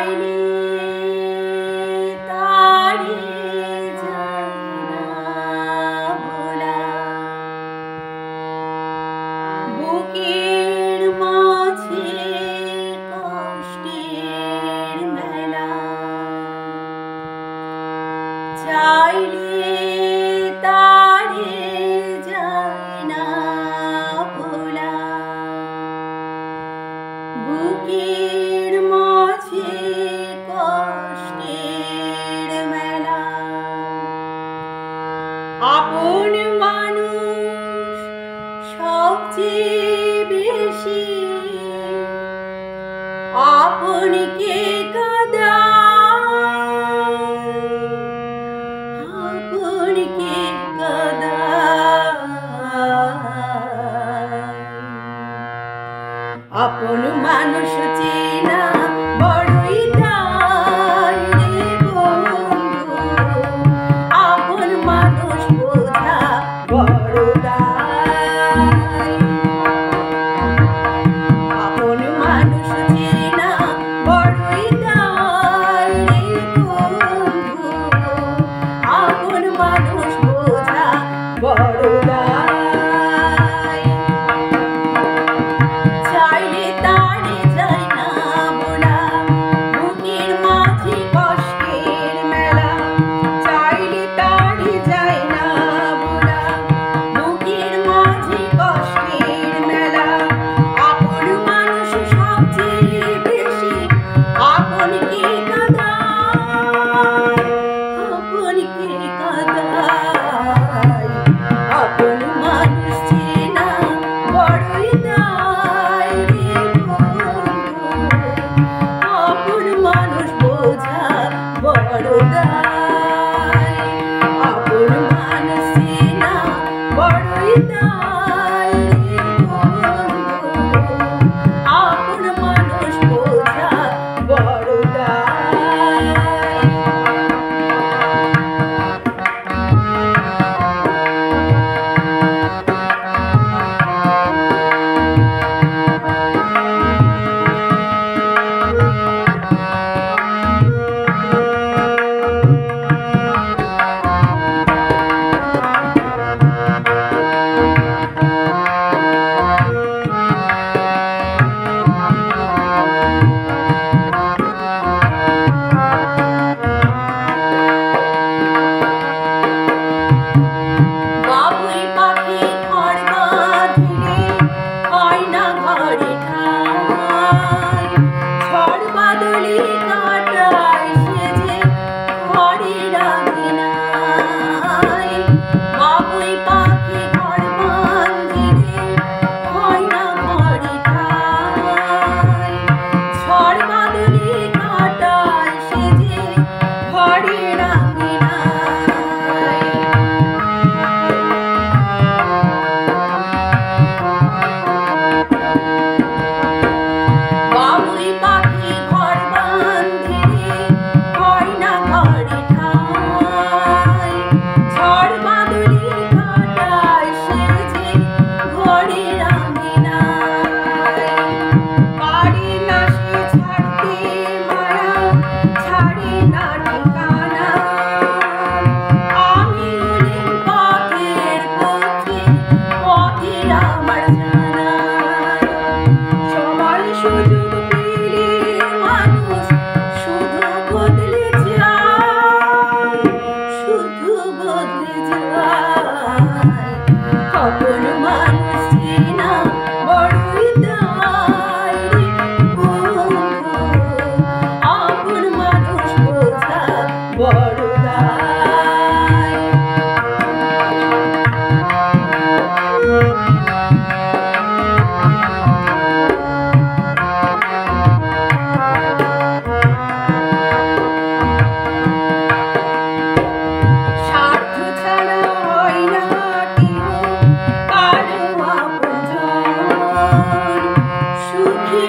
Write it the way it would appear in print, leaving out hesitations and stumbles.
চাইলে তারে যায় না ভোলা, বুকের মাঝে কষ্টের মেলা। চাইলে তারে যায় না ভোলা, বুকের মাঝে কষ্টের মেলা। আপন মানুষ সবচেয়ে বেশি আপনকে কাঁদায়, আপনকে কাঁদায়। আপন মানুষ চেনা বড়ই দায় রে বন্ধু, আপন মানুষ বোঝা বড় দায়। আপন মানুষ চেনা বড়ই দায় রে বন্ধু, আপন মানুষ বোঝা বড় দায়। চাইলে তারে যায় না ভোলা, বুকের মাঝে কষ্টের মেলা। চাইলে তারে যায় না ভোলা, বুকের মাঝে কষ্টের মেলা। আপন মানুষ সবচেয়ে বেশি আপনকে কাঁদায়, আপনকে কাঁদায়। আপন মানুষ চেনা বড়ই দায় রে বন্ধু, আপন মানুষ বোঝা বড় দায়। আপন মানুষ চেনা বড়ই দায় রে বন্ধু, আপন মানুষ বোঝা বড় দায়। বাবুই পাখি ঘর বাঁধিলে হয় না ঘরে ঠাই, ঝড় বাদলে কাটায় সেজে ঘরের আঙিনায়। বাবুই পাখি ঘর বাঁধিলে হয় না ঘরে ঠাই, ঝড় বাদলে কাটায় সেজে ঘরের আঙিনায়। বাবুই পাখি ঘর বাঁধিলে হয় না ঘরে ঠাই, ঝড় বাদলে কাটায় সেজে ঘরের আঙিনায়। পারে না সে ছাড়তে মায়া, ছাড়ে না ঠিকানা। আমি হলেন পথের পথে, পথের আমার জানা। সবার সুযোগ পেলে মানুষ শুধু বদলে যায়, শুধু বদলে যায়। আপন মানুষ চেনা বড়ই দায় রে বন্ধু, আপন মানুষ বোঝা বড় দায়। স্বার্থ ছাড়া হয় না কেহ কারো আপনজন, সুখে